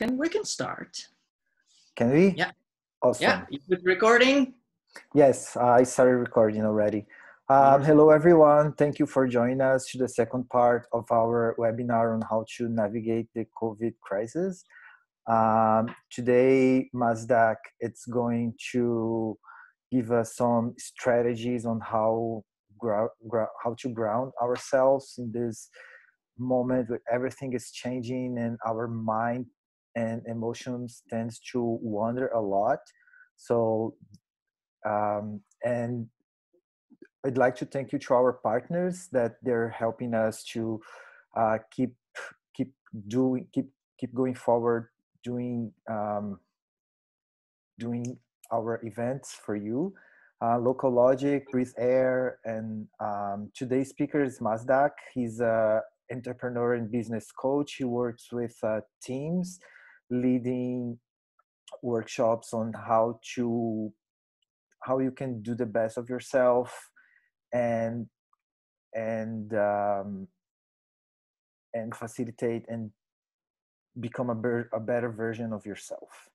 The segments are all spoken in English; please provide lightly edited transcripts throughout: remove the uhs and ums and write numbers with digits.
We can start. Can we? Yeah. Awesome. Yeah. You put recording? Yes, I started recording already. Wonderful. Hello, everyone. Thank you for joining us to the second part of our webinar on how to navigate the COVID crisis. Today, Mazdak, it's going to give us some strategies on how to ground ourselves in this moment where everything is changing and our mind and emotions tends to wander a lot. So, and I'd like to thank you to our partners that they're helping us to keep going forward, doing doing our events for you. Local Logic, Breathe Air, and today's speaker is Mazdak. He's a entrepreneur and business coach. He works with teams, leading workshops on how you can do the best of yourself and and facilitate and become a better version of yourself.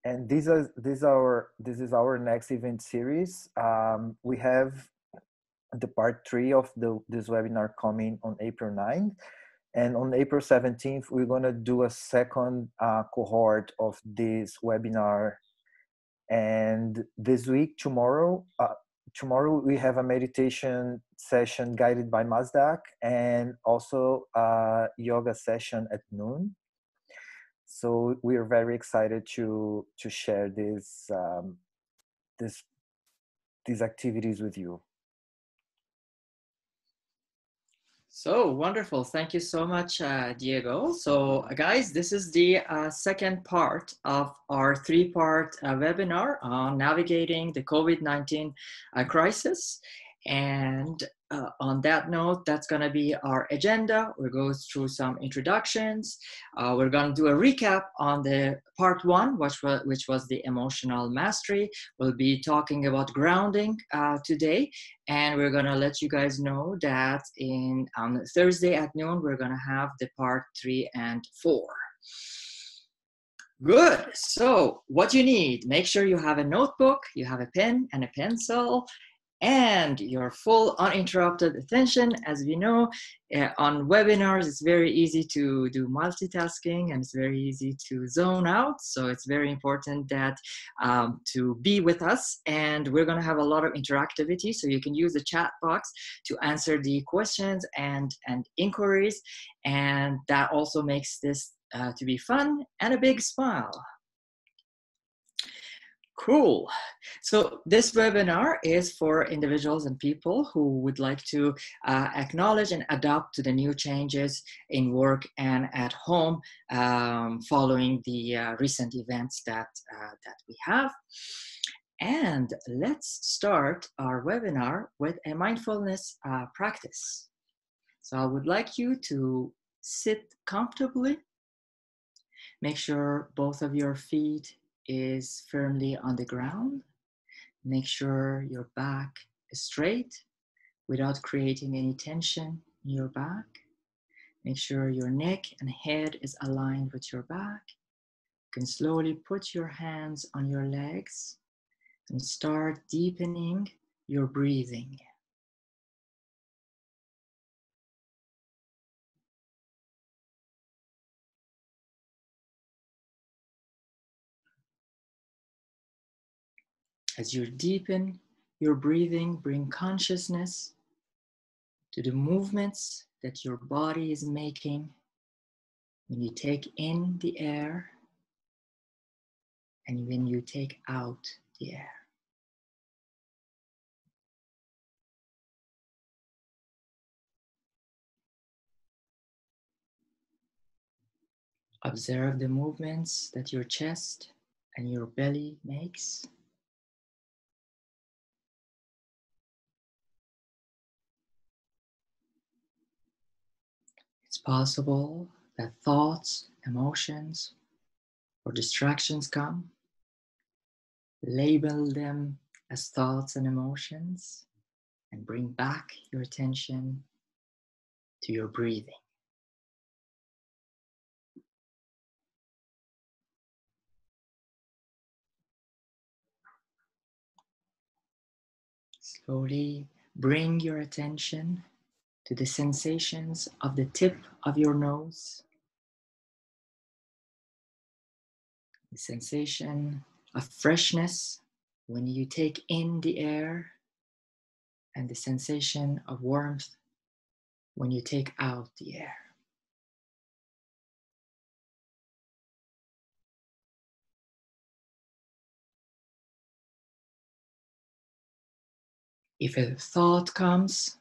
And this is our next event series. We have the part 3 of this webinar coming on April 9th. And on April 17th, we're going to do a second cohort of this webinar. And this week, tomorrow we have a meditation session guided by Mazdak and also a yoga session at noon. So we are very excited to share these activities with you. So wonderful. Thank you so much, Diego. So guys, this is the second part of our 3-part webinar on navigating the COVID-19 crisis. And on that note, that's going to be our agenda. We'll go through some introductions. We're going to do a recap on the part 1, which was the emotional mastery. We'll be talking about grounding today. And we're going to let you guys know that on Thursday at noon, we're going to have the part 3 and 4. Good. So what you need, make sure you have a notebook, you have a pen and a pencil, and your full uninterrupted attention. As we know, on webinars, it's very easy to do multitasking and it's very easy to zone out. So it's very important that to be with us, and we're going to have a lot of interactivity. So you can use the chat box to answer the questions and inquiries. And that also makes this to be fun and a big smile. Cool. So this webinar is for individuals and people who would like to acknowledge and adapt to the new changes in work and at home following the recent events that we have. And let's start our webinar with a mindfulness practice. So I would like you to sit comfortably. Make sure both of your feet is firmly on the ground. Make sure your back is straight without creating any tension in your back. Make sure your neck and head is aligned with your back. You can slowly put your hands on your legs and start deepening your breathing. As you deepen your breathing, bring consciousness to the movements that your body is making when you take in the air and when you take out the air. Observe the movements that your chest and your belly makes. It's possible that thoughts, emotions, or distractions come. Label them as thoughts and emotions and bring back your attention to your breathing. Slowly bring your attention to the sensations of the tip of your nose, the sensation of freshness when you take in the air, and the sensation of warmth when you take out the air. If a thought comes,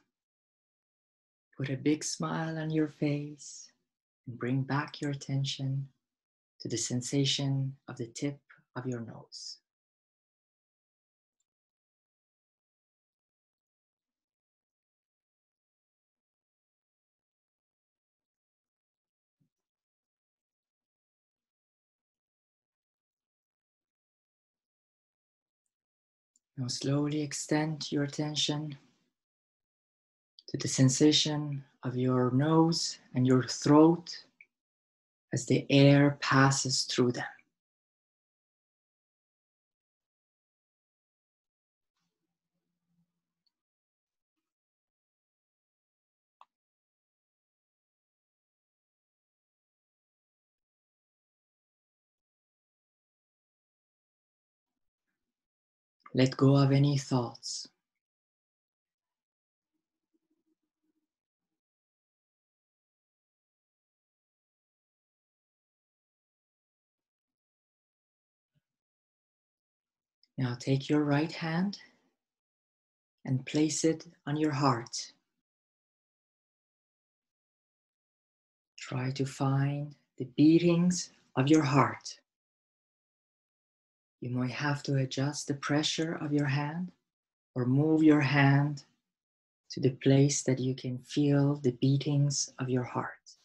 put a big smile on your face and bring back your attention to the sensation of the tip of your nose. Now slowly extend your attention to the sensation of your nose and your throat as the air passes through them. Let go of any thoughts. Now take your right hand and place it on your heart. Try to find the beatings of your heart. You might have to adjust the pressure of your hand or move your hand to the place that you can feel the beatings of your heart.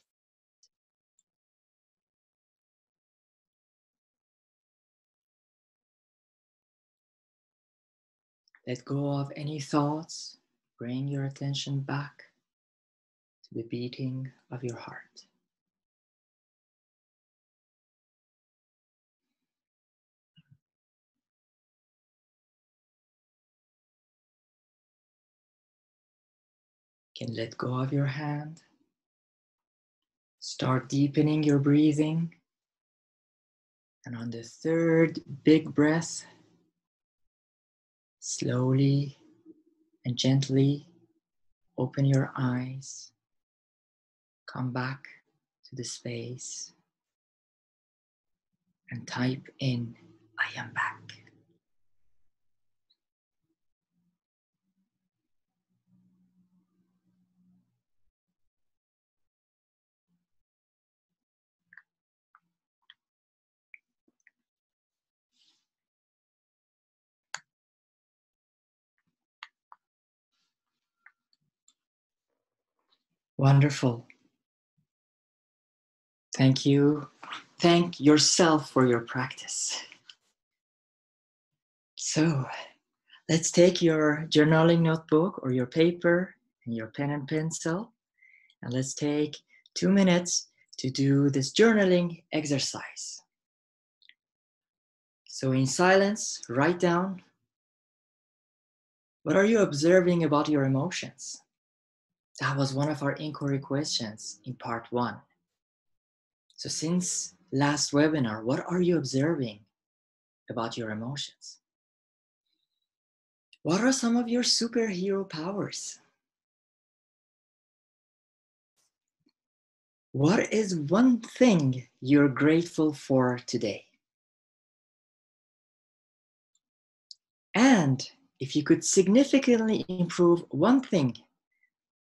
Let go of any thoughts. Bring your attention back to the beating of your heart. You can let go of your hand. Start deepening your breathing. And on the third big breath, slowly and gently open your eyes. Come back to the space and type in, "I am back." Wonderful. Thank you. Thank yourself for your practice. So let's take your journaling notebook or your paper and your pen and pencil, and let's take 2 minutes to do this journaling exercise. So in silence, write down, what are you observing about your emotions? That was one of our inquiry questions in part 1. So since last webinar, what are you observing about your emotions? What are some of your superhero powers? What is one thing you're grateful for today? And if you could significantly improve one thing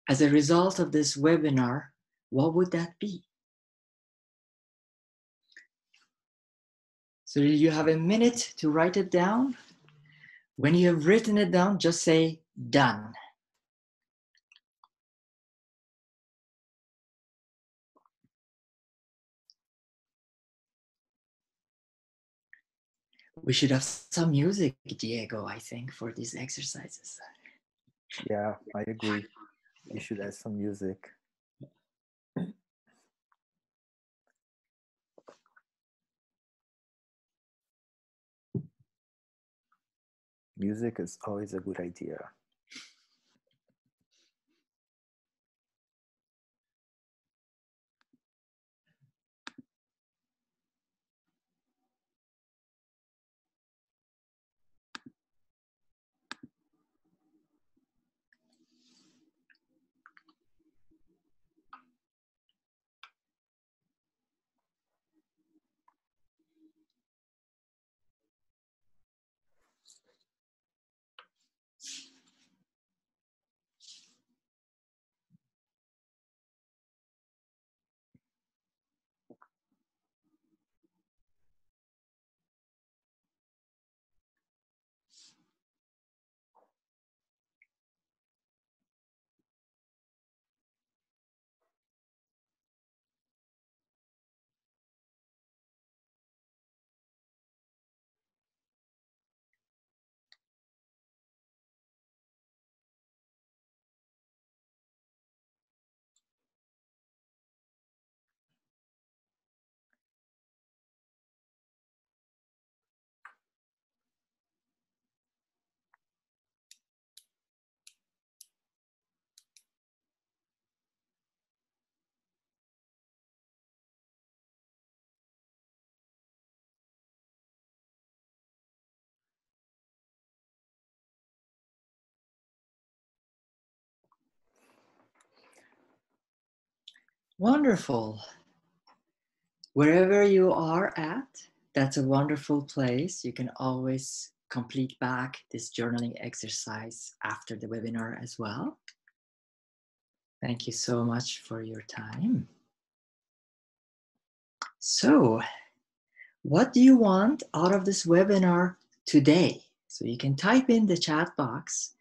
as a result of this webinar, what would that be? So you have a minute to write it down. When you have written it down, just say done. We should have some music, Diego, I think, for these exercises. Yeah, I agree. You should add some music. Music is always a good idea. Wonderful. Wherever you are at, that's a wonderful place. You can always complete back this journaling exercise after the webinar as well. Thank you so much for your time. So, what do you want out of this webinar today? So you can type in the chat box.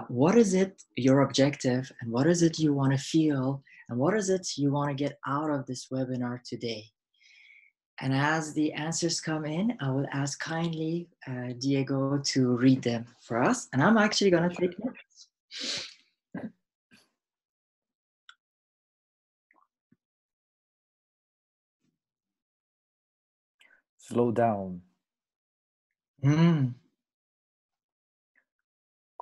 What is it your objective, and what is it you want to feel, and what is it you want to get out of this webinar today? And as the answers come in, I will ask kindly Diego to read them for us. And I'm actually going to take notes. Slow down.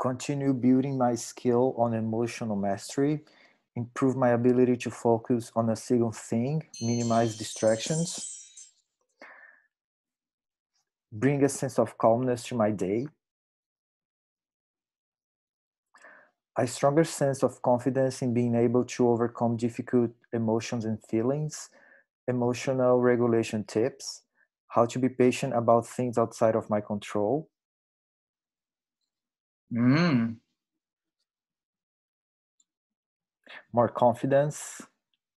Continue building my skill on emotional mastery. Improve my ability to focus on a single thing. Minimize distractions. Bring a sense of calmness to my day. A stronger sense of confidence in being able to overcome difficult emotions and feelings. Emotional regulation tips. How to be patient about things outside of my control. More confidence.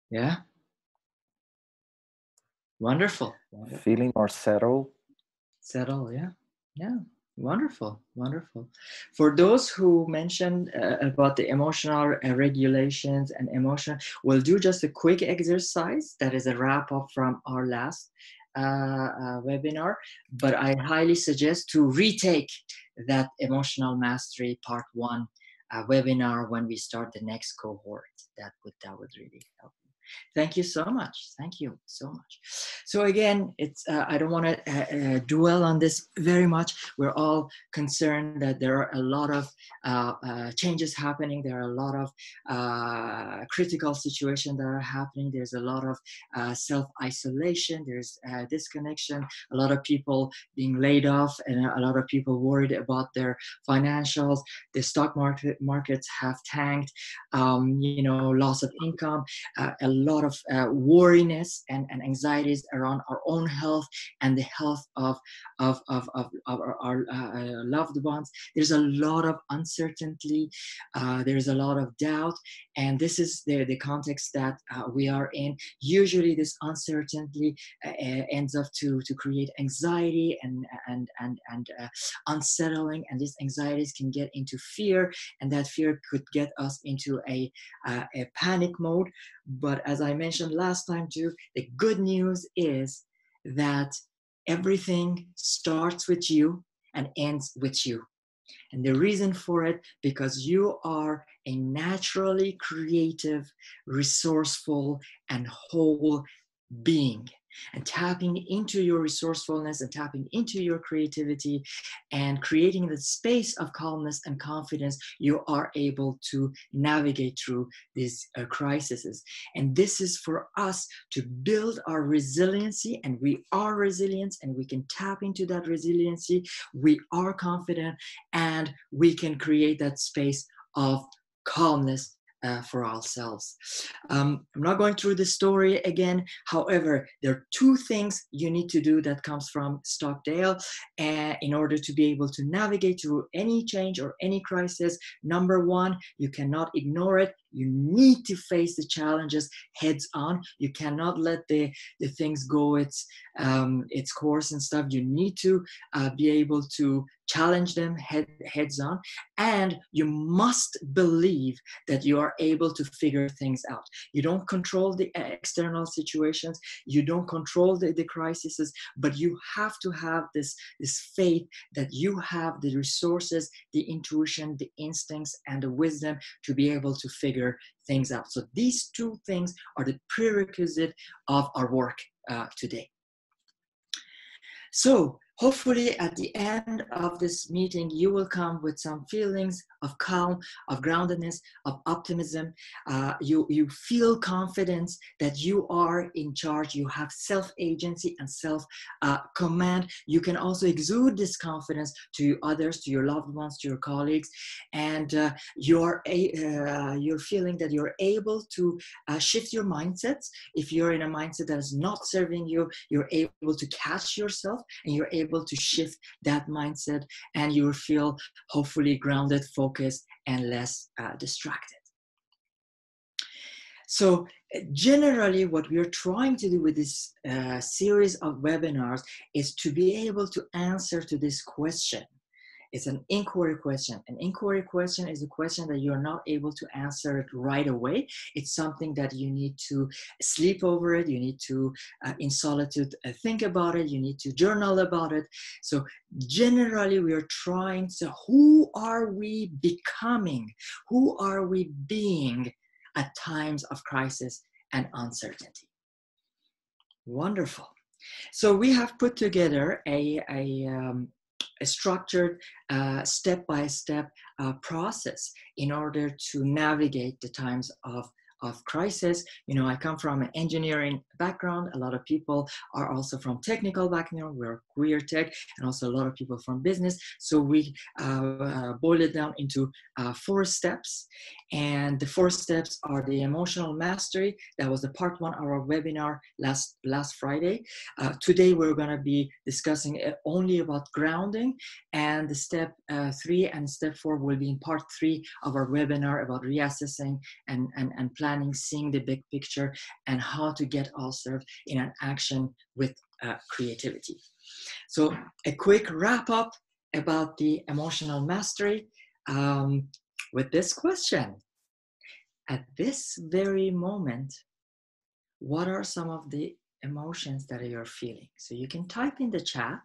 Yeah. Wonderful. Feeling more settled. Settle, yeah. Yeah. Wonderful, wonderful. For those who mentioned about the emotional regulations and emotion, we'll do just a quick exercise that is a wrap up from our last webinar, but I highly suggest to retake that emotional mastery part 1 webinar when we start the next cohort. That would really help. Thank you so much. Thank you so much. So again, it's I don't want to dwell on this very much. We're all concerned that there are a lot of changes happening. There are a lot of critical situations that are happening. There's a lot of self-isolation. There's disconnection. A lot of people being laid off, and a lot of people worried about their financials. The stock markets have tanked. Loss of income. A lot of worriness and anxieties around our own health and the health of our loved ones. There's a lot of uncertainty. There's a lot of doubt, and this is the context that we are in. Usually, this uncertainty ends up to create anxiety and unsettling, and these anxieties can get into fear, and that fear could get us into a panic mode. But as I mentioned last time too, the good news is that everything starts with you and ends with you. And the reason for it, because you are a naturally creative, resourceful, and whole being. And tapping into your resourcefulness and tapping into your creativity and creating the space of calmness and confidence, you are able to navigate through these crises. And this is for us to build our resiliency, and we are resilient, and we can tap into that resiliency. We are confident, and we can create that space of calmness for ourselves. I'm not going through the story again. However, there are 2 things you need to do that comes from Stockdale in order to be able to navigate through any change or any crisis. Number 1, you cannot ignore it. You need to face the challenges heads on. You cannot let the things go its course and stuff. You need to be able to challenge them heads on, and you must believe that you are able to figure things out. You don't control the external situations, you don't control the crises, but you have to have this faith that you have the resources, the intuition, the instincts, and the wisdom to be able to figure things out. So these 2 things are the prerequisite of our work today. So hopefully at the end of this meeting, you will come with some feelings of calm, of groundedness, of optimism. You feel confidence that you are in charge. You have self-agency and self-command. You can also exude this confidence to others, to your loved ones, to your colleagues. And you're feeling that you're able to shift your mindsets. If you're in a mindset that is not serving you, you're able to catch yourself and you're able to shift that mindset, and you will feel hopefully grounded, focused, and less distracted. So generally what we're trying to do with this series of webinars is to be able to answer to this question. It's an inquiry question. An inquiry question is a question that you're not able to answer it right away. It's something that you need to sleep over it. You need to, in solitude, think about it. You need to journal about it. So generally, we are trying to, who are we becoming? Who are we being at times of crisis and uncertainty? Wonderful. So we have put together a structured step-by-step process in order to navigate the times of crisis. You know, I come from an engineering background. A lot of people are also from technical background. We're queer tech, and also a lot of people from business. So we boil it down into 4 steps. And the 4 steps are the emotional mastery. That was the part 1 of our webinar last Friday. Today, we're going to be discussing only about grounding, and the step 3 and step 4 will be in part 3 of our webinar about reassessing and planning, seeing the big picture, and how to get also in an action with creativity. So a quick wrap up about the emotional mastery with this question. At this very moment, what are some of the emotions that you're feeling? So you can type in the chat.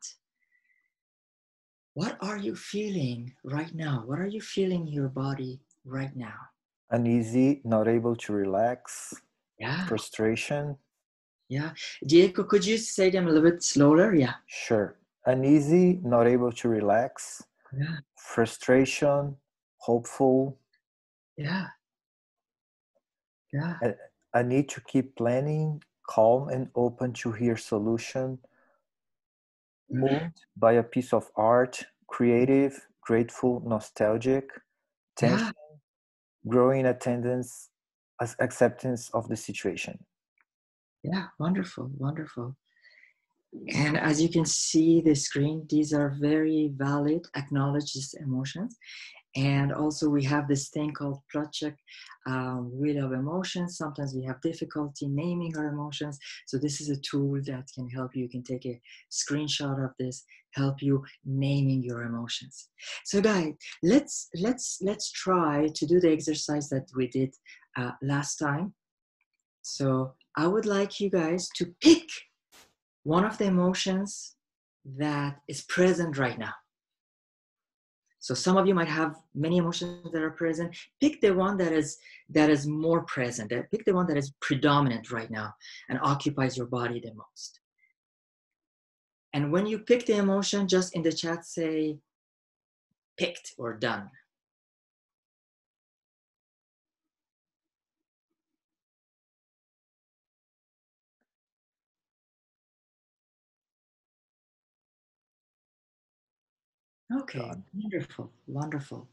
What are you feeling right now? What are you feeling in your body right now? Uneasy, not able to relax. Yeah. Frustration. Yeah. Diego, could you say them a little bit slower? Yeah. Sure. Uneasy, not able to relax. Yeah. Frustration, hopeful. Yeah. Yeah. I need to keep planning, calm and open to hear solution. Moved by a piece of art, creative, grateful, nostalgic. Tension, Yeah. growing attendance, acceptance of the situation. Yeah. Wonderful. Wonderful. And as you can see the screen, these are very valid, acknowledged emotions. And also we have this thing called Project Wheel of Emotions. Sometimes we have difficulty naming our emotions. So this is a tool that can help you. You can take a screenshot of this, help you naming your emotions. So guys, let's try to do the exercise that we did last time. So I would like you guys to pick one of the emotions that is present right now. So some of you might have many emotions that are present. Pick the one that is more present. Pick the one that is predominant right now and occupies your body the most. And when you pick the emotion, just in the chat say picked or done. Okay, Done. wonderful, wonderful.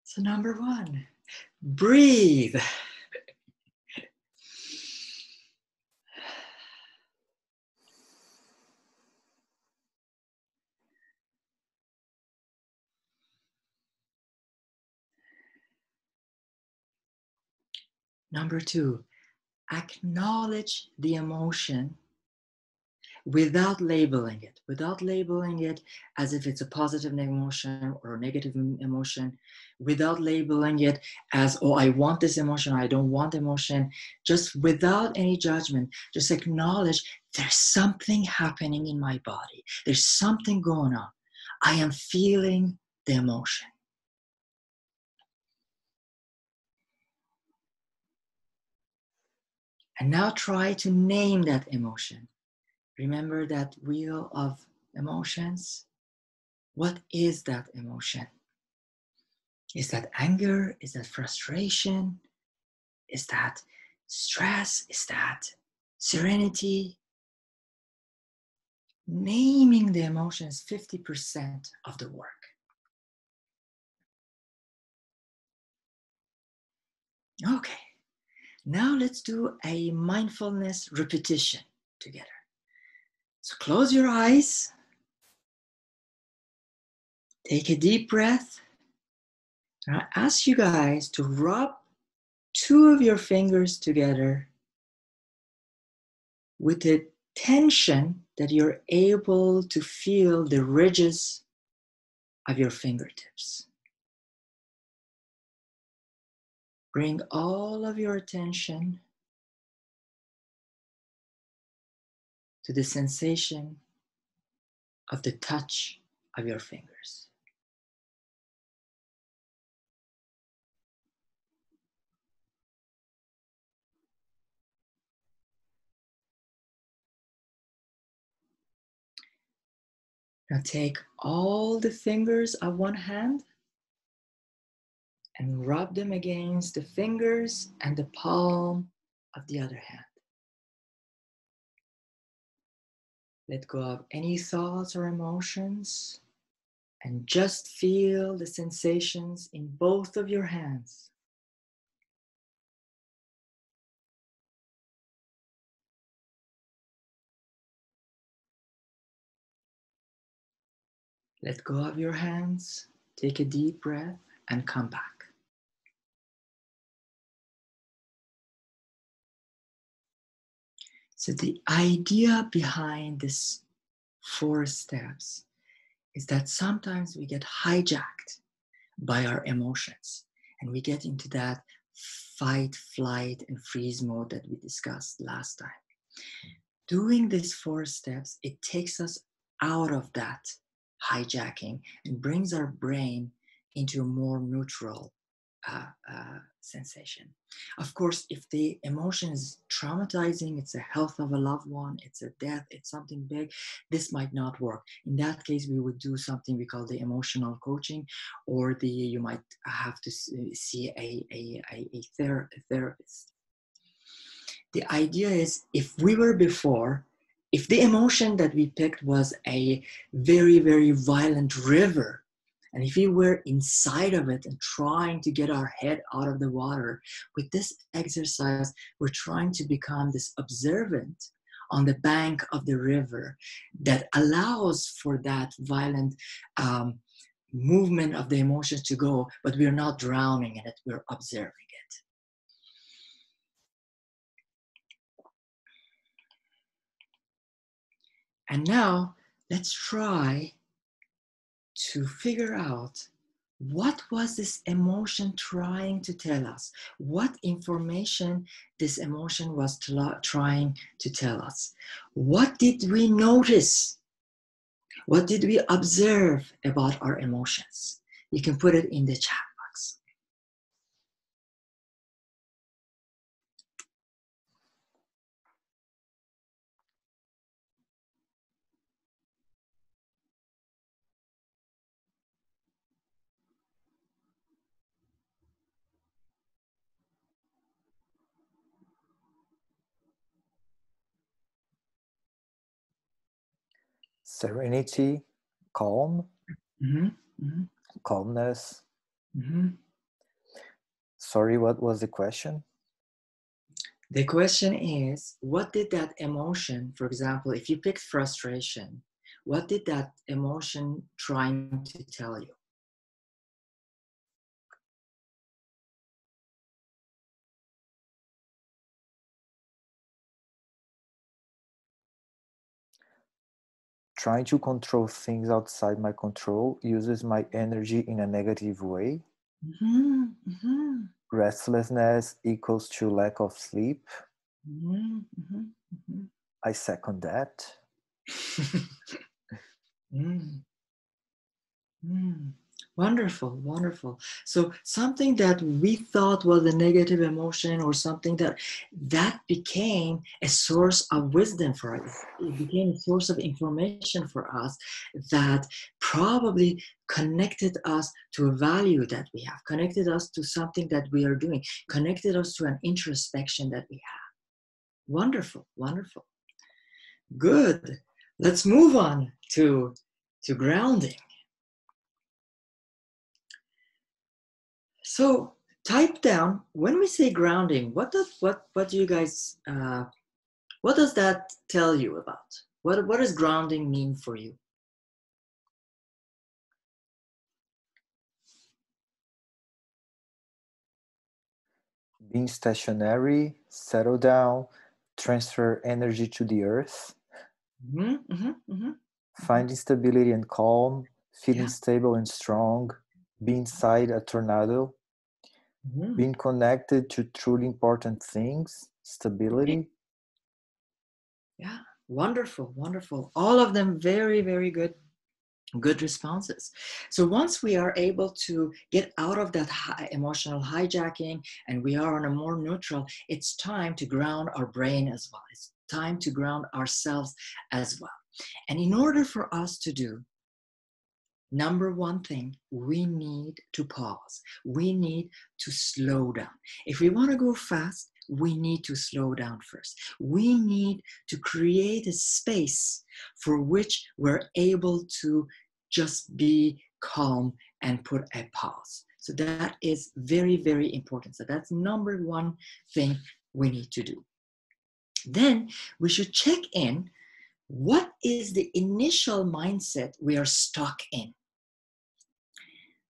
So number 1, breathe. Number 2, acknowledge the emotion without labeling it as if it's a positive emotion or a negative emotion, without labeling it as, oh, I want this emotion, I don't want emotion, just without any judgment, just acknowledge there's something happening in my body. There's something going on. I am feeling the emotion. And now try to name that emotion. Remember that wheel of emotions. What is that emotion? Is that anger? Is that frustration? Is that stress? Is that serenity? Naming the emotion is 50% of the work. Okay, now let's do a mindfulness repetition together. So close your eyes, take a deep breath, and I ask you guys to rub two of your fingers together with the tension that you're able to feel the ridges of your fingertips. Bring all of your attention to the sensation of the touch of your fingers. Now take all the fingers of one hand and rub them against the fingers and the palm of the other hand. Let go of any thoughts or emotions and just feel the sensations in both of your hands. Let go of your hands, take a deep breath, and come back. So the idea behind this 4 steps is that sometimes we get hijacked by our emotions and we get into that fight, flight, and freeze mode that we discussed last time. Doing these 4 steps, it takes us out of that hijacking and brings our brain into a more neutral sensation. Of course, if the emotion is traumatizing, it's a health of a loved one, it's a death, it's something big, this might not work. In that case, we would do something we call the emotional coaching, or you might have to see a therapist. The idea is, if the emotion that we picked was a very, very violent river, and if we were inside of it and trying to get our head out of the water, with this exercise, we're trying to become this observant on the bank of the river that allows for that violent movement of the emotions to go, but we're not drowning in it, we're observing it. And now let's try to figure out, what was this emotion trying to tell us? What information this emotion was trying to tell us? What did we notice? What did we observe about our emotions? You can put it in the chat box. Serenity, calm, Mm-hmm. Mm-hmm. calmness. Mm-hmm. Sorry, what was the question? The question is, what did that emotion, for example, if you picked frustration, what did that emotion trying to tell you? Trying to control things outside my control uses my energy in a negative way. Mm-hmm. Mm-hmm. Restlessness equals to lack of sleep. Mm-hmm. Mm-hmm. Mm-hmm. I second that. Mm. Mm. Wonderful, wonderful. So something that we thought was a negative emotion or something that became a source of wisdom for us. It became a source of information for us that probably connected us to a value that we have, connected us to something that we are doing, connected us to an introspection that we have. Wonderful, wonderful. Good. Let's move on to grounding. So type down when we say grounding. What do you guys? What does that tell you about? What does grounding mean for you? Being stationary, settle down, transfer energy to the earth, Mm-hmm, mm-hmm, mm-hmm. finding stability and calm, feeling Yeah. stable and strong, being inside a tornado, Mm-hmm. being connected to truly important things, stability. Yeah. Wonderful, wonderful. All of them very, very good responses. So once we are able to get out of that emotional hijacking and we are on a more neutral, it's time to ground our brain as well. It's time to ground ourselves as well. And in order for us to do, number one thing, we need to pause. We need to slow down. If we want to go fast, we need to slow down first. We need to create a space for which we're able to just be calm and put a pause. So that is very, very important. So that's number one thing we need to do. Then we should check in. What is the initial mindset we are stuck in?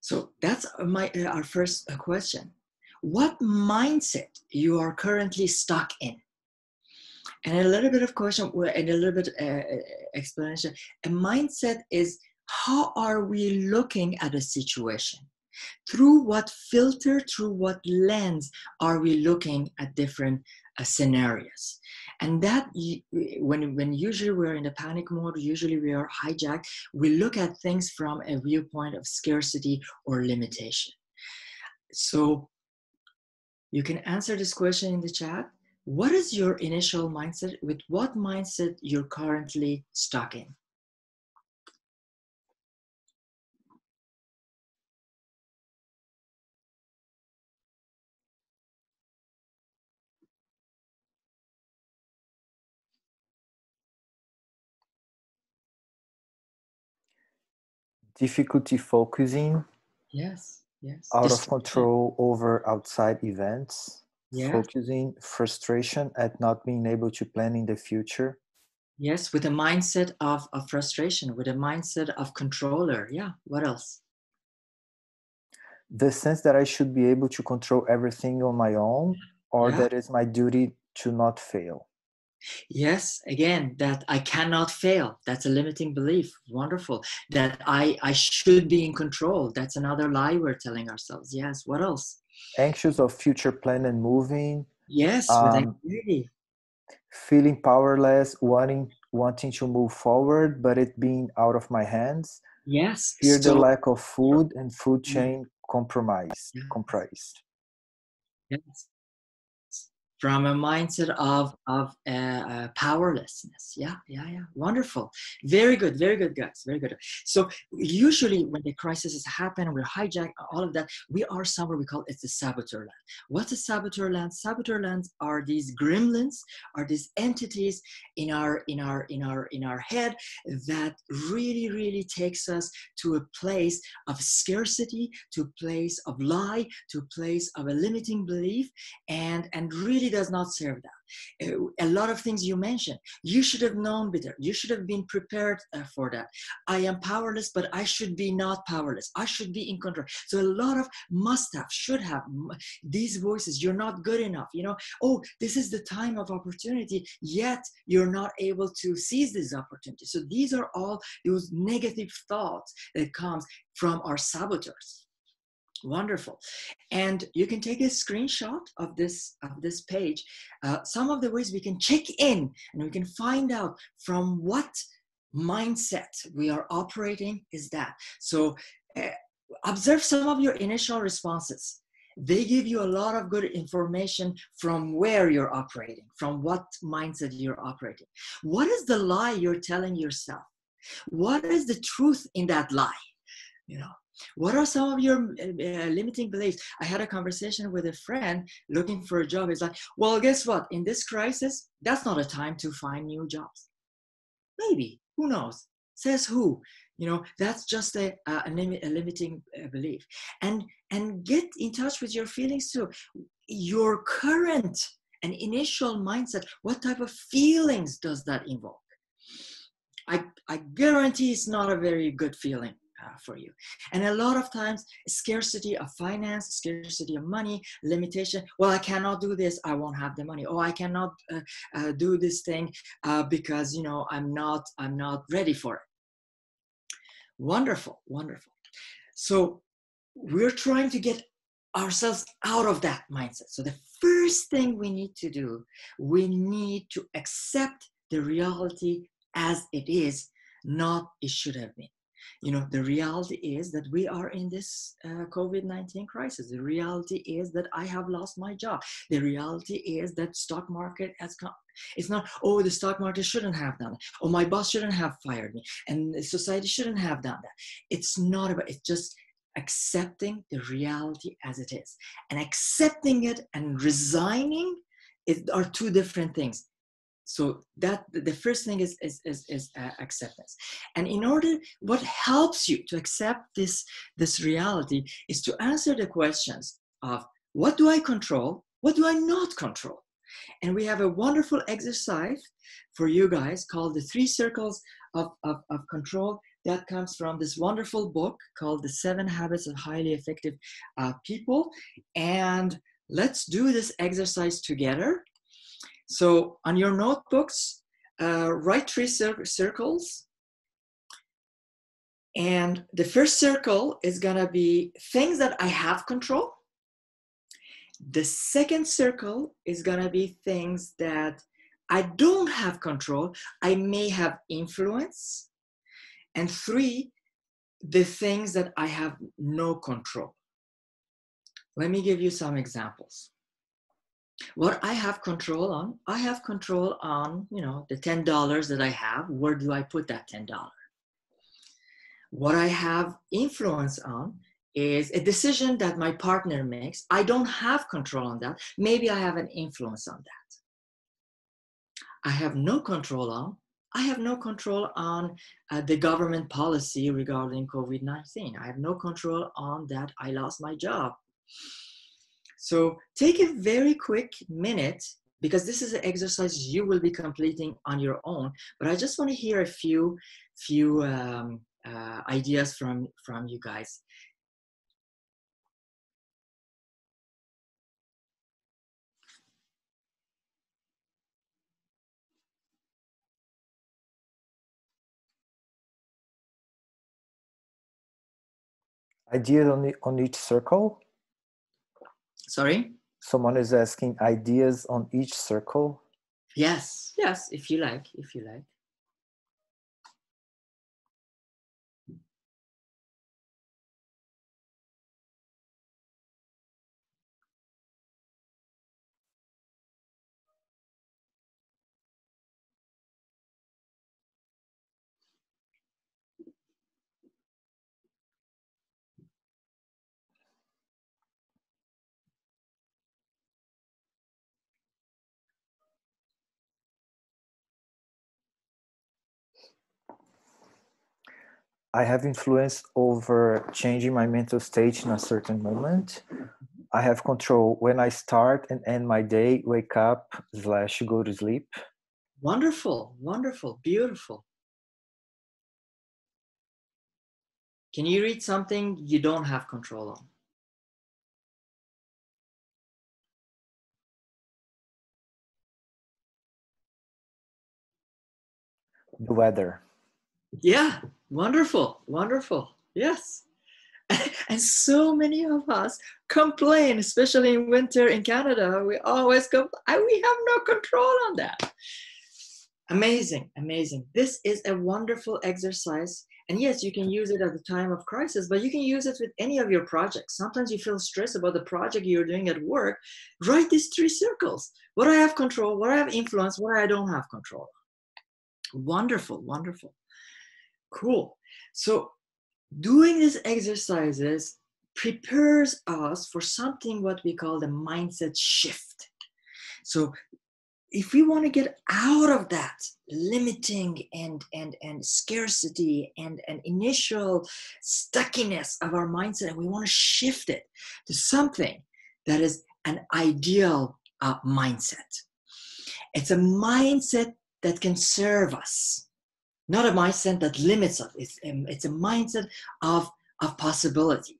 So that's our first question. What mindset you are currently stuck in? And a little bit of question and a little bit explanation. A mindset is how are we looking at a situation? Through what filter, through what lens are we looking at different scenarios? And that when usually we're in a panic mode, usually we are hijacked, we look at things from a viewpoint of scarcity or limitation. So you can answer this question in the chat. What is your initial mindset? With what mindset you're currently stuck in? Difficulty focusing, Yes, yes. out of Distraction. control over outside events, Yes, focusing, frustration at not being able to plan in the future, yes. With a mindset of frustration, with a mindset of controller. Yeah. What else? the sense that I should be able to control everything on my own, or Yeah. that it's my duty to not fail. Yes. Again, that I cannot fail. That's a limiting belief. Wonderful. That I should be in control. That's another lie we're telling ourselves. Yes. What else? Anxious of future plan and moving, Yes. With um, anxiety. feeling powerless, wanting to move forward, but it being out of my hands, Yes. fear the Stop. lack of food and food chain compromised. Yes. Comprised. Yes. From a mindset of powerlessness. Yeah, yeah, yeah. Wonderful. Very good, guys. Very good. So usually when the crises happen, we're hijacked, all of that, we are somewhere we call it the saboteur land. What's a saboteur land? Saboteur lands are these gremlins, are these entities in our head that really takes us to a place of scarcity, to a place of lie, to a place of a limiting belief, and really does not serve that. A lot of things you mentioned, you should have known better. You should have been prepared for that. I am powerless, but I should be not powerless. I should be in control. So a lot of must have, should have, these voices, you're not good enough. Oh, this is the time of opportunity, yet you're not able to seize this opportunity. So these are all those negative thoughts that comes from our saboteurs. Wonderful. And you can take a screenshot of this page. Some of the ways we can check in and we can find out from what mindset we are operating is that. So observe some of your initial responses. They give you a lot of good information from where you're operating, from what mindset you're operating. What is the lie you're telling yourself? What is the truth in that lie? You know, what are some of your limiting beliefs? I had a conversation with a friend looking for a job. He's like, well, guess what? In this crisis, that's not a time to find new jobs. Maybe, who knows? Says who? You know, that's just a limiting belief. And get in touch with your feelings too. Your current and initial mindset, what type of feelings does that invoke? I guarantee it's not a very good feeling for you. And a lot of times, scarcity of finance, scarcity of money, limitation. Well, I cannot do this. I won't have the money. Oh, I cannot do this thing because, you know, I'm not ready for it. Wonderful, wonderful. So we're trying to get ourselves out of that mindset. So the first thing we need to do, we need to accept the reality as it is, not it should have been. You know, the reality is that we are in this COVID-19 crisis. The reality is that I have lost my job. The reality is that stock market has come. It's not, oh, the stock market shouldn't have done that. Oh, my boss shouldn't have fired me. And society shouldn't have done that. It's not about, it's just accepting the reality as it is. And accepting it and resigning are two different things. So that the first thing is acceptance. And in order, what helps you to accept this reality is to answer the questions of what do I control? What do I not control? And we have a wonderful exercise for you guys called the 3 circles of control that comes from this wonderful book called The 7 Habits of Highly Effective People. And let's do this exercise together. So on your notebooks, write 3 circles. And the first circle is going to be things that I have control. The second circle is going to be things that I don't have control. I may have influence. And 3, the things that I have no control. Let me give you some examples. What I have control on, I have control on, you know, the $10 that I have. Where do I put that $10? What I have influence on is a decision that my partner makes. I don't have control on that. Maybe I have an influence on that. I have no control on, the government policy regarding COVID-19. I have no control on that. I lost my job. So take a very quick minute, because this is an exercise you will be completing on your own. But I just want to hear a few ideas from you guys. Ideas on each circle? Sorry? Someone is asking ideas on each circle. Yes, yes, if you like. I have influence over changing my mental state in a certain moment. I have control when I start and end my day, wake up / go to sleep. Wonderful, wonderful, beautiful. Can you read something you don't have control on? The weather. Yeah, wonderful, wonderful. Yes. And so many of us complain, especially in winter in Canada. We always complain. We have no control on that. Amazing, amazing. This is a wonderful exercise. And yes, you can use it at the time of crisis, but you can use it with any of your projects. Sometimes you feel stressed about the project you're doing at work. Write these 3 circles. What I have control, what I have influence, what I don't have control. Wonderful, wonderful. Cool. So doing these exercises prepares us for something what we call the mindset shift. So if we want to get out of that limiting and scarcity and initial stuckiness of our mindset, and we want to shift it to something that is an ideal mindset. It's a mindset that can serve us, not a mindset that limits us. It's a mindset of possibility.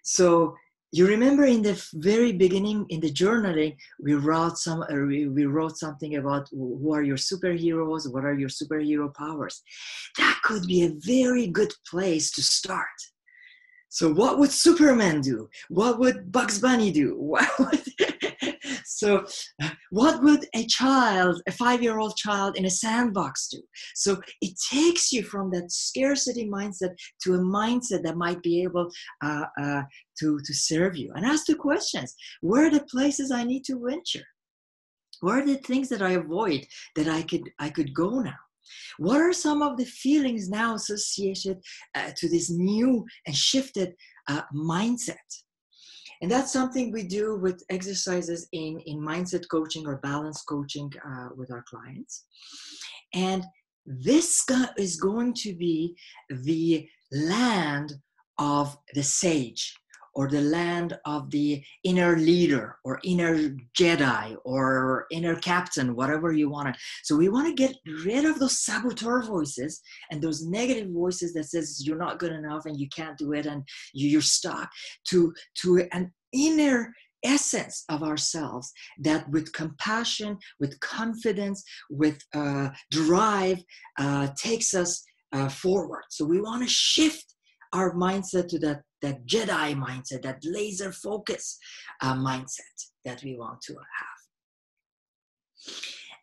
So you remember in the very beginning, in the journaling, we wrote something about who are your superheroes, what are your superhero powers. That could be a very good place to start. So what would Superman do? What would Bugs Bunny do? So what would a 5-year-old child in a sandbox do? So it takes you from that scarcity mindset to a mindset that might be able to serve you. And ask the questions. Where are the places I need to venture? Where are the things that I avoid that I could go now? What are some of the feelings now associated to this new and shifted mindset? And that's something we do with exercises in mindset coaching or balance coaching with our clients. And this is going to be the land of the sage, or the land of the inner leader or inner Jedi or inner captain, whatever you want to. So we want to get rid of those saboteur voices and those negative voices that says you're not good enough and you can't do it and you're stuck, to an inner essence of ourselves that with compassion, with confidence, with drive takes us forward. So we want to shift our mindset to that Jedi mindset, that laser focus mindset that we want to have.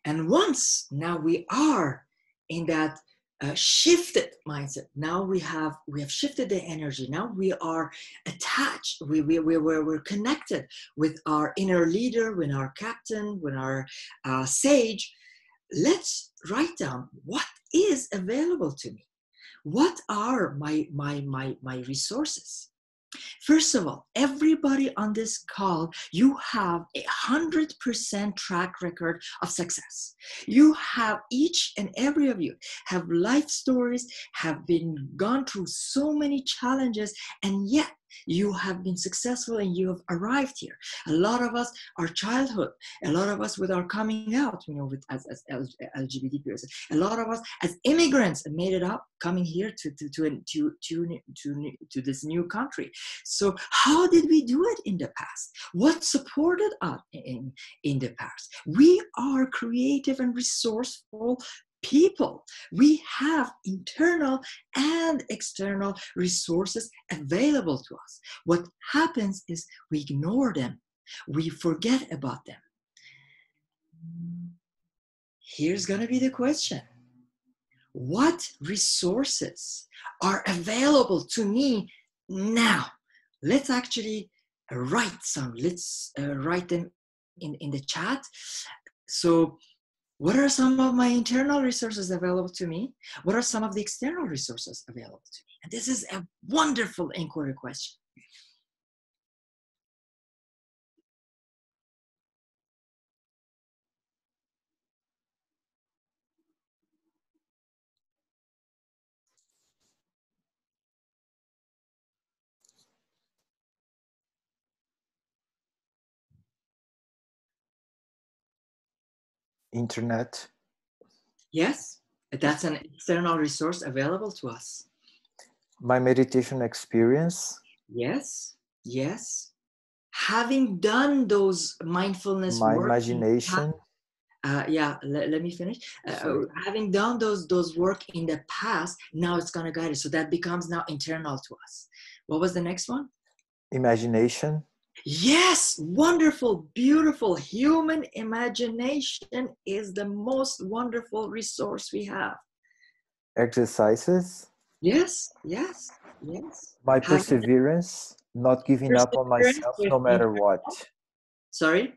And once now we are in that shifted mindset, now we have shifted the energy. Now we are attached. We're connected with our inner leader, with our captain, with our sage. Let's write down what is available to me. What are my resources? First of all, everybody on this call, you have 100% track record of success. You have, each and every of you have life stories, have gone through so many challenges, and yet you have been successful and you have arrived here. A lot of us, our childhood, a lot of us with our coming out, with as LGBT persons, a lot of us as immigrants made it up coming here to this new country. So how did we do it in the past? What supported us in the past? We are creative and resourceful people. We have internal and external resources available to us. What happens is we ignore them. We forget about them. Here's going to be the question. What resources are available to me now? Let's actually write some. Let's write them in the chat. So what are some of my internal resources available to me? What are some of the external resources available to me? And this is a wonderful inquiry question. Internet. Yes, that's an external resource available to us. My meditation experience. Yes, yes. Having done those mindfulness My work, imagination. Let me finish. Having done those work in the past, now it's going to guide us. So that becomes now internal to us. What was the next one? Imagination. Yes, wonderful, beautiful. Human imagination is the most wonderful resource we have. Exercises. Yes, yes, yes. My Have perseverance, not giving up on perseverance myself with no matter what. sorry?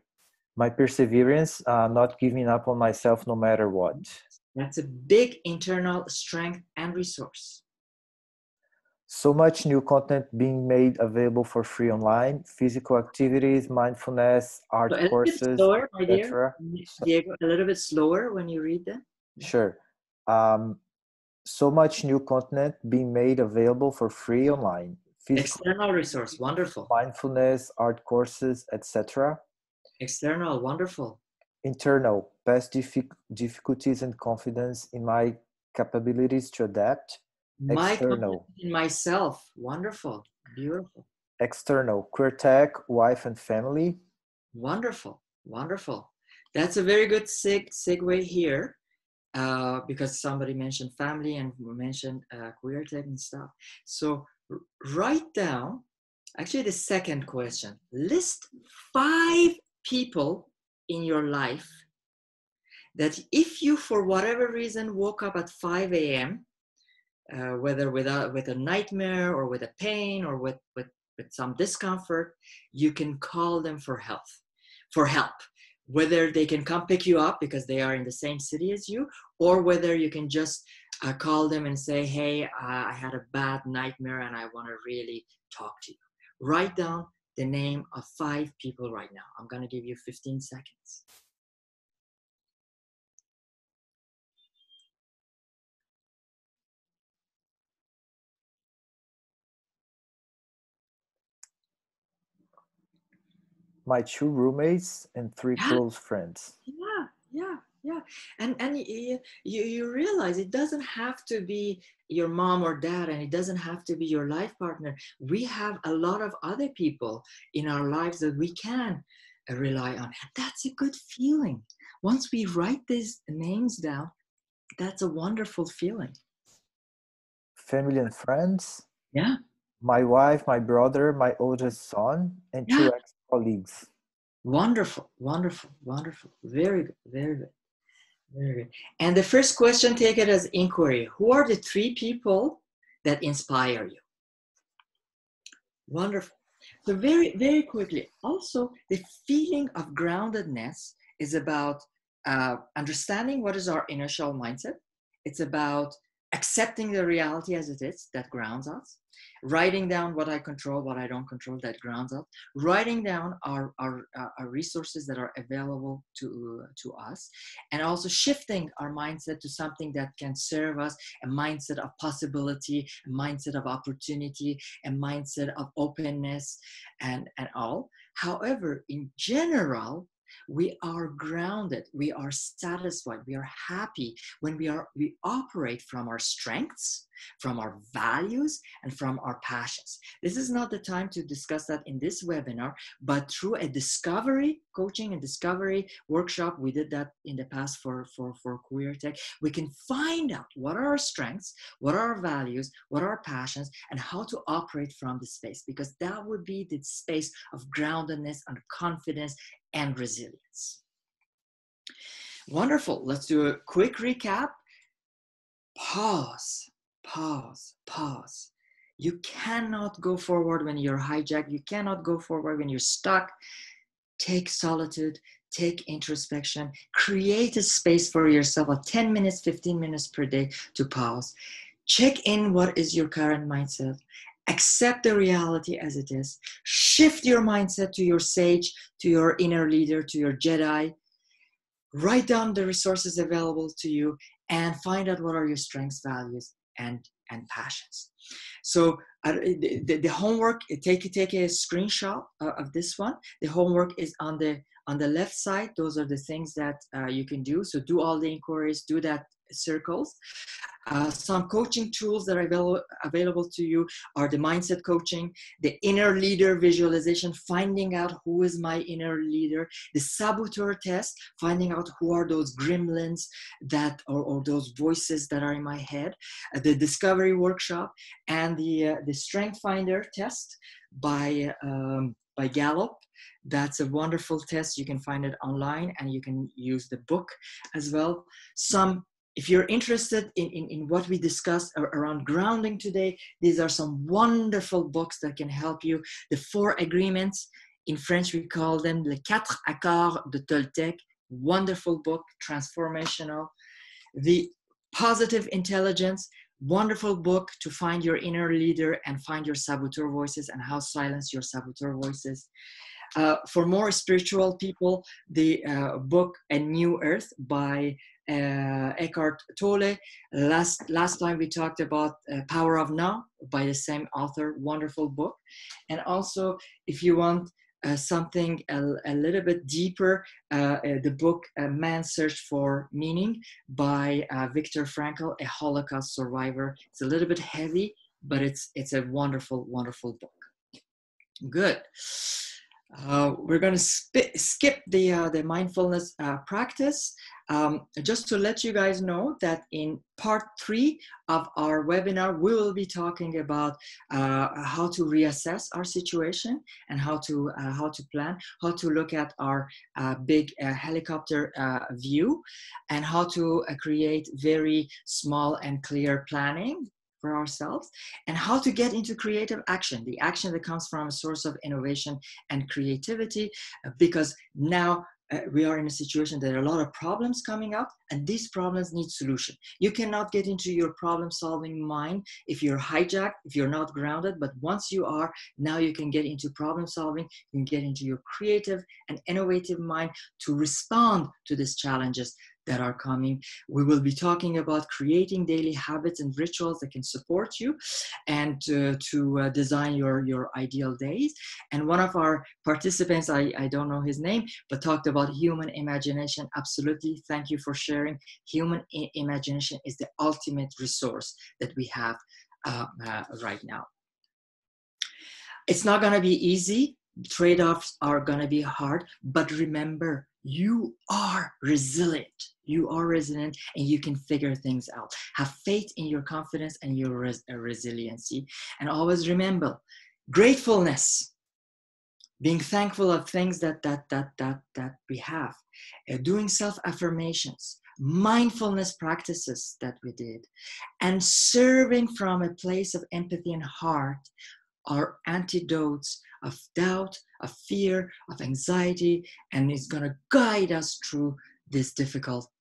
My perseverance, not giving up on myself no matter what. That's a big internal strength and resource. So much new content being made available for free online, physical activities, mindfulness, So art a little bit courses, slower, my dear. etc. Diego, a little bit slower when you read them. Sure. Um, so much new content being made available for free online, physical External resource, activities, wonderful. mindfulness, art courses, etc. External, wonderful. Internal, past difficulties and confidence in my capabilities to adapt. My External, confidence in myself, wonderful, beautiful, external, queer tech, wife and family. wonderful, wonderful. That's a very good segue here because somebody mentioned family and mentioned queer tech and stuff. So write down, actually the second question, list 5 people in your life that if you, for whatever reason, woke up at 5 a.m., whether with a nightmare or with a pain or with some discomfort, you can call them for help. Whether they can come pick you up because they are in the same city as you, or whether you can just call them and say, hey, I had a bad nightmare and I want to really talk to you. Write down the name of 5 people right now. I'm going to give you 15 seconds. My 2 roommates and 3 Yeah. close friends. Yeah, yeah, yeah. And you realize it doesn't have to be your mom or dad, and it doesn't have to be your life partner. We have a lot of other people in our lives that we can rely on. And that's a good feeling. Once we write these names down, that's a wonderful feeling. Family and friends. Yeah, My wife, my brother, my oldest son, and yeah. 2 ex-colleagues. Wonderful, wonderful, wonderful. Very good, very good. Very good. And the first question, take it as inquiry. Who are the 3 people that inspire you? Wonderful. So very, very quickly, also the feeling of groundedness is about understanding what is our initial mindset. It's about accepting the reality as it is that grounds us, writing down what I control, what I don't control, that grounds us, writing down our resources that are available to us, and also shifting our mindset to something that can serve us, a mindset of possibility, a mindset of opportunity, a mindset of openness, and all. However, in general, we are grounded, we are satisfied, we are happy when we operate from our strengths, from our values, and from our passions. This is not the time to discuss that in this webinar, but through a discovery coaching and discovery workshop, we did that in the past for queer tech. We can find out what are our strengths, what are our values, what are our passions, and how to operate from the space, because that would be the space of groundedness and confidence and resilience. Wonderful. Let's do a quick recap. Pause, pause, pause. You cannot go forward when you're hijacked. You cannot go forward when you're stuck. Take solitude, take introspection, create a space for yourself of 10 minutes, 15 minutes per day to pause. Check in what is your current mindset. Accept the reality as it is. Shift your mindset to your sage, to your inner leader, to your Jedi. Write down the resources available to you and find out what are your strengths, values, and passions. So the homework, take a screenshot of this one. The homework is on the left side. Those are the things that you can do. So do all the inquiries, do that circles. Some coaching tools that are available to you are the mindset coaching, the inner leader visualization, finding out who is my inner leader, the saboteur test, finding out who are those gremlins that or those voices that are in my head, the discovery workshop, and the strength finder test by Gallup. That's a wonderful test. You can find it online and you can use the book as well. Some if you're interested in what we discussed around grounding today, these are some wonderful books that can help you. The 4 Agreements, in French we call them Les 4 Accords de Toltec, wonderful book, transformational. The Positive Intelligence, wonderful book to find your inner leader and find your saboteur voices and how silence your saboteur voices. For more spiritual people, the book A New Earth by Eckhart Tolle. Last time we talked about Power of Now by the same author, wonderful book. And also, if you want something a little bit deeper, the book Man's Search for Meaning by Viktor Frankl, a Holocaust survivor. It's a little bit heavy, but it's a wonderful, wonderful book. Good. We're going to skip the mindfulness practice. Just to let you guys know that in part 3 of our webinar, we will be talking about how to reassess our situation and how to plan, how to look at our big helicopter view, and how to create very small and clear planning for ourselves, and how to get into creative action, the action that comes from a source of innovation and creativity, because now we are in a situation that there are a lot of problems coming up, and these problems need solution. You cannot get into your problem-solving mind if you're hijacked, if you're not grounded, but once you are, now you can get into problem-solving, you can get into your creative and innovative mind to respond to these challenges that are coming. We will be talking about creating daily habits and rituals that can support you and to design your ideal days. And one of our participants, I don't know his name, but talked about human imagination. Absolutely, thank you for sharing. Human imagination is the ultimate resource that we have right now. It's not gonna be easy. Trade-offs are gonna be hard, but remember, you are resilient. You are resilient and you can figure things out. Have faith in your confidence and your resiliency. And always remember, gratefulness, being thankful of things that we have, doing self-affirmations, mindfulness practices that we did, and serving from a place of empathy and heart are antidotes of doubt, of fear, of anxiety, and it's going to guide us through these difficult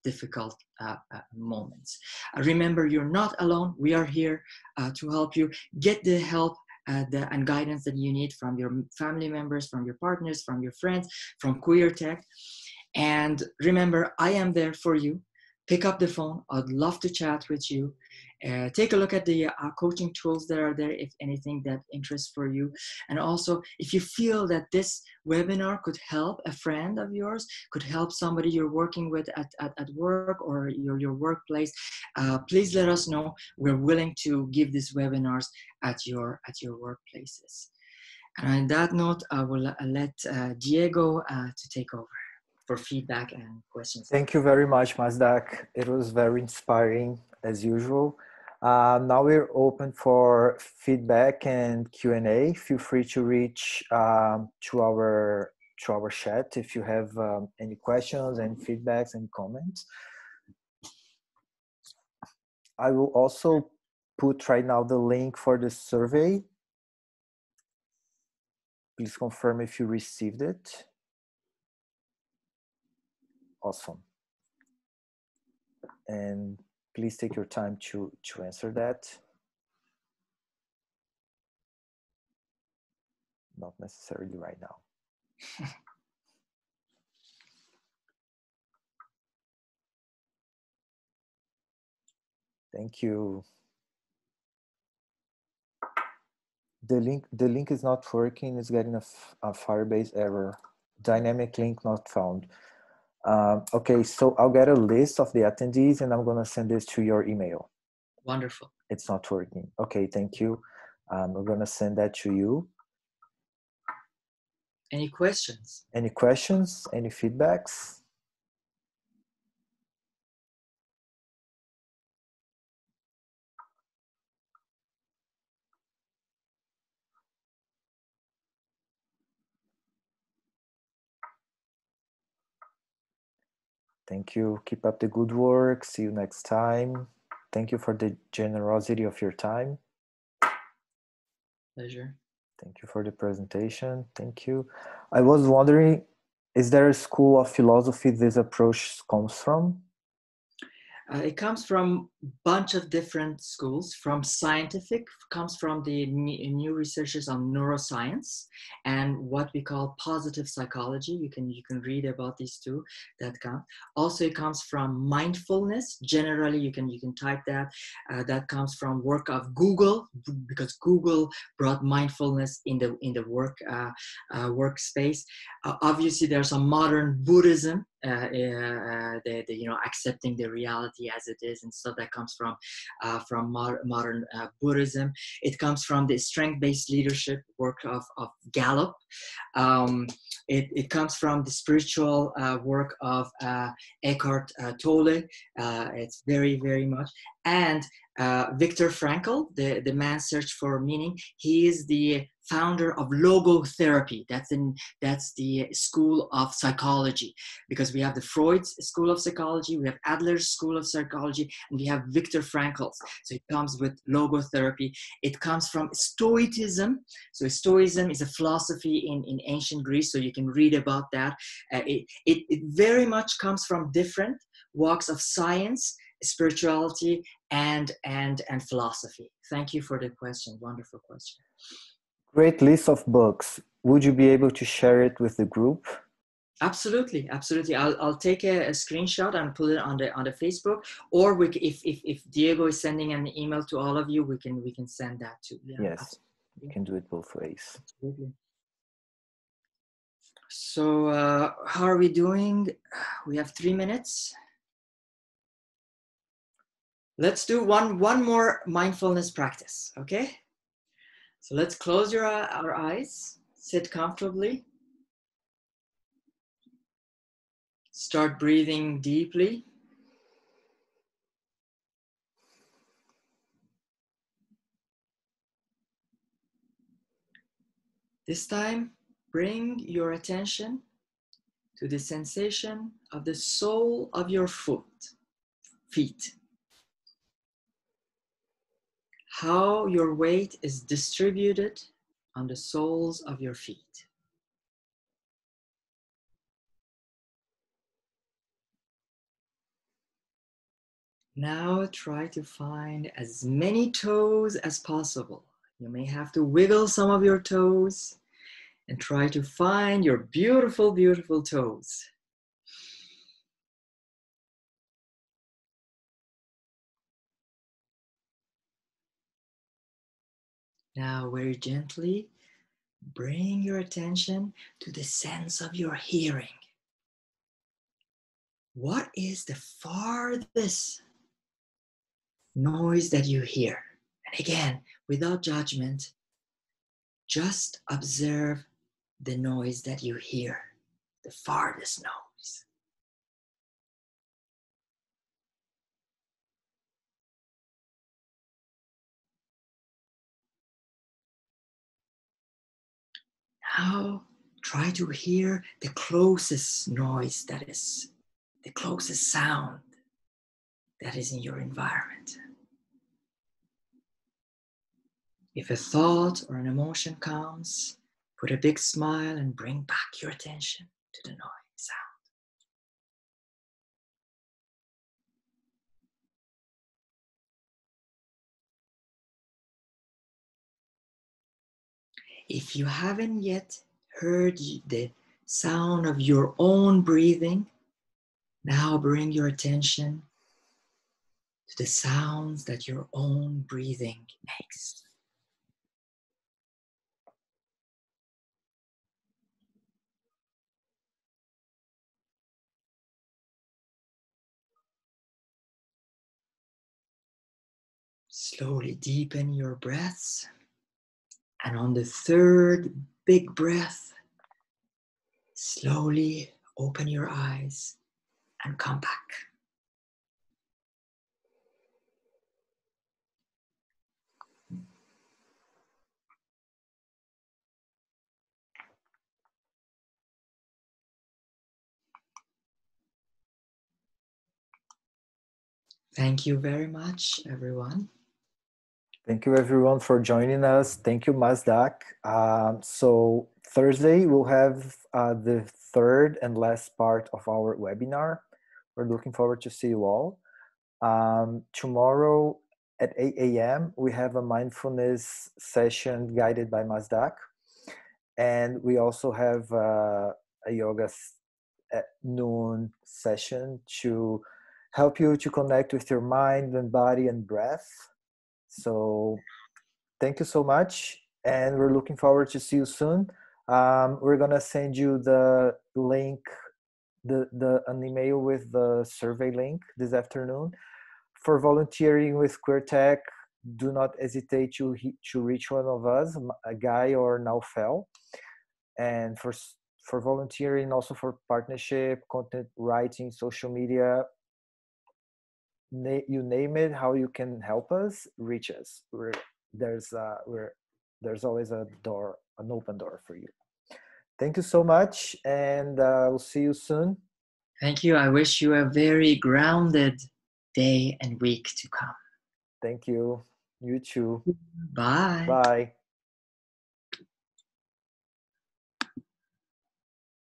moments. Remember, you're not alone. We are here to help you. Get the help and guidance that you need from your family members, from your partners, from your friends, from Queer Tech. And remember, I am there for you. Pick up the phone. I'd love to chat with you. Take a look at the coaching tools that are there, if anything that interests for you. And also, if you feel that this webinar could help a friend of yours, could help somebody you're working with at work or your workplace, please let us know. We're willing to give these webinars at your workplaces. And on that note, I will let Diego to take over for feedback and questions. Thank you very much, Mazdak. It was very inspiring as usual. Now we're open for feedback and Q&A. Feel free to reach to our chat if you have any questions and feedbacks and comments. I will also put right now the link for the survey. Please confirm if you received it. Awesome. And please take your time to answer that. Not necessarily right now. Thank you. The link is not working. It's getting a Firebase error. Dynamic link not found. Okay, so I'll get a list of the attendees and I'm gonna send this to your email. Wonderful. It's not working. Okay, thank you. We're gonna send that to you. Any questions? Any questions? Any feedbacks? Thank you. Keep up the good work. See you next time. Thank you for the generosity of your time. Pleasure. Thank you for the presentation. Thank you. I was wondering, is there a school of philosophy this approach comes from? It comes from a bunch of different schools. From scientific, comes from the new researches on neuroscience and what we call positive psychology. You can read about these two that come. Also, it comes from mindfulness. Generally, you can type that. That comes from work of Google, because Google brought mindfulness in the workspace. Obviously, there's some modern Buddhism, accepting the reality as it is, and stuff that comes from modern Buddhism. It comes from the strength-based leadership work of Gallup. It comes from the spiritual work of Eckhart Tolle. It's very, very much. And Viktor Frankl, the man's search for meaning, he is the founder of logotherapy. That's the school of psychology, because we have the Freud's school of psychology, we have Adler's school of psychology, and we have Viktor Frankl's. So it comes with logotherapy. It comes from Stoicism. So Stoicism is a philosophy in ancient Greece, so you can read about that. It very much comes from different walks of science, spirituality, and philosophy. Thank you for the question. Wonderful question. Great list of books. Would you be able to share it with the group? Absolutely. I'll take a screenshot and put it on the Facebook, or if Diego is sending an email to all of you, we can send that too. Yeah, yes, absolutely. You can do it both ways. Absolutely. So how are we doing? We have 3 minutes. Let's do one more mindfulness practice, okay? So let's close our eyes, sit comfortably. Start breathing deeply. This time, bring your attention to the sensation of the sole of your feet. How your weight is distributed on the soles of your feet. Now try to find as many toes as possible. You may have to wiggle some of your toes and try to find your beautiful, beautiful toes. Now very gently, bring your attention to the sense of your hearing. What is the farthest noise that you hear? And again, without judgment, just observe the noise that you hear, the farthest noise. Now try to hear the closest noise, that is the closest sound that is in your environment. If a thought or an emotion comes, put a big smile and bring back your attention to the noise sound. If you haven't yet heard the sound of your own breathing, now bring your attention to the sounds that your own breathing makes. Slowly deepen your breaths, and on the third big breath, slowly open your eyes and come back. Thank you very much, everyone. Thank you everyone for joining us. Thank you, Mazdak. So Thursday we'll have the third and last part of our webinar. We're looking forward to see you all. Tomorrow at 8 a.m. we have a mindfulness session guided by Mazdak. And we also have a yoga at noon session to help you to connect with your mind and body and breath. So thank you so much, and we're looking forward to see you soon. We're gonna send you the link, an email with the survey link this afternoon. For volunteering with QueerTech, do not hesitate to reach one of us, a Guy or Naufel. And for volunteering, also for partnership, content writing, social media, you name it, how you can help us, reach us. There's always an open door for you. Thank you so much, and we'll see you soon. Thank you. I wish you a very grounded day and week to come. Thank you. You too. Bye. Bye.